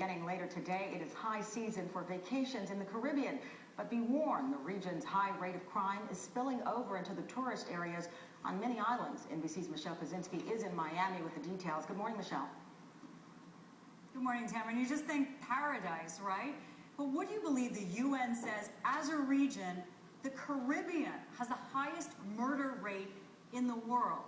beginning later today. It is high season for vacations in the Caribbean. But be warned, the region's high rate of crime is spilling over into the tourist areas on many islands. NBC's Michelle Kaczynski is in Miami with the details. Good morning, Michelle. Good morning, Tamara. You just think paradise, right? But what do you believe the UN says as a region, the Caribbean has the highest murder rate in the world?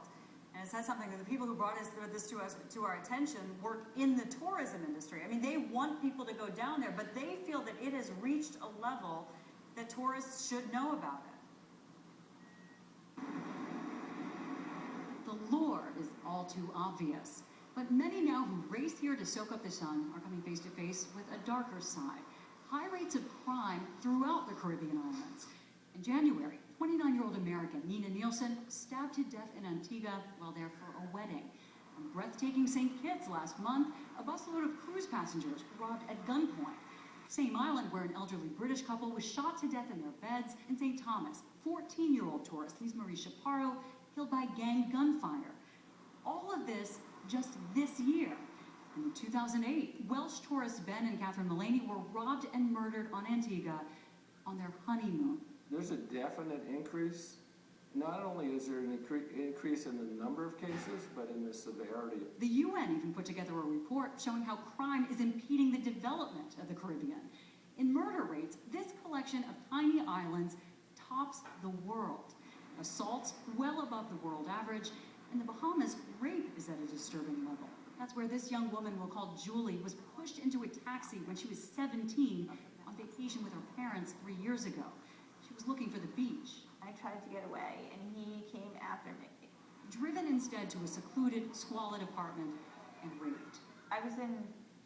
And it says something that the people who brought this to our attention work in the tourism industry. I mean, they want people to go down there, but they feel that it has reached a level that tourists should know about it. The lure is all too obvious, but many now who race here to soak up the sun are coming face to face with a darker side. High rates of crime throughout the Caribbean islands. In January, 29-year-old American Nina Nielsen stabbed to death in Antigua while there for a wedding. On breathtaking St. Kitts last month, a busload of cruise passengers robbed at gunpoint. Same island where an elderly British couple was shot to death in their beds. In St. Thomas, 14-year-old tourist Lise Marie Chaparro killed by gang gunfire. All of this just this year. In 2008, Welsh tourists Ben and Catherine Mullaney were robbed and murdered on Antigua on their honeymoon. There's a definite increase. Not only is there an increase in the number of cases, but in the severity. The UN even put together a report showing how crime is impeding the development of the Caribbean. In murder rates, this collection of tiny islands tops the world. Assaults well above the world average. In the Bahamas, rape is at a disturbing level. That's where this young woman we'll call Julie was pushed into a taxi when she was 17 on vacation with her parents 3 years ago. She was looking for the beach. I tried to get away, and he came after me. Driven instead to a secluded, squalid apartment and raped. I was in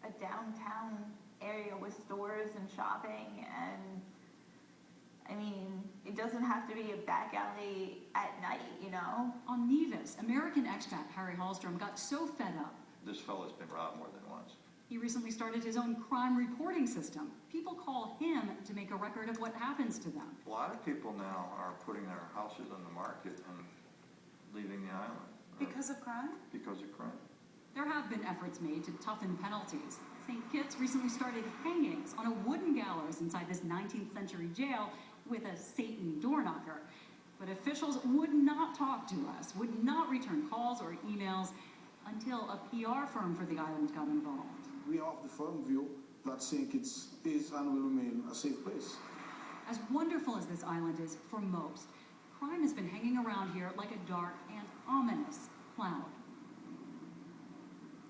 a downtown area with stores and shopping, and I mean, it doesn't have to be a back alley at night, you know? On Nevis, American expat Harry Hallstrom got so fed up. This fellow's been robbed more than once. He recently started his own crime reporting system. People call him to make a record of what happens to them. A lot of people now are putting their houses on the market and leaving the island. Because of crime? Because of crime. There have been efforts made to toughen penalties. St. Kitts recently started hangings on a wooden gallows inside this 19th century jail with a Satan door knocker. But officials would not talk to us, would not return calls or emails until a PR firm for the island got involved. We are of the firm view that St. Kitts is and will remain a safe place. As wonderful as this island is for most, crime has been hanging around here like a dark and ominous cloud.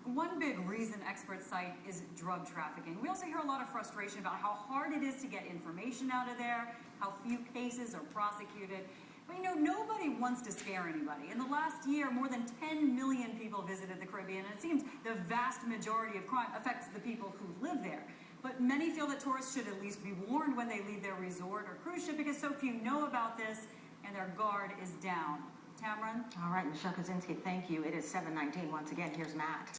One big reason experts cite is drug trafficking. We also hear a lot of frustration about how hard it is to get information out of there, how few cases are prosecuted. But you know, nobody wants to scare anybody. In the last year, more than 10 million people visited the Caribbean, and it seems the vast majority of crime affects the people who live there. But many feel that tourists should at least be warned when they leave their resort or cruise ship because so few know about this and their guard is down. Tamron? All right, Michelle Kaczynski, thank you. It is 7:19. Once again, here's Matt.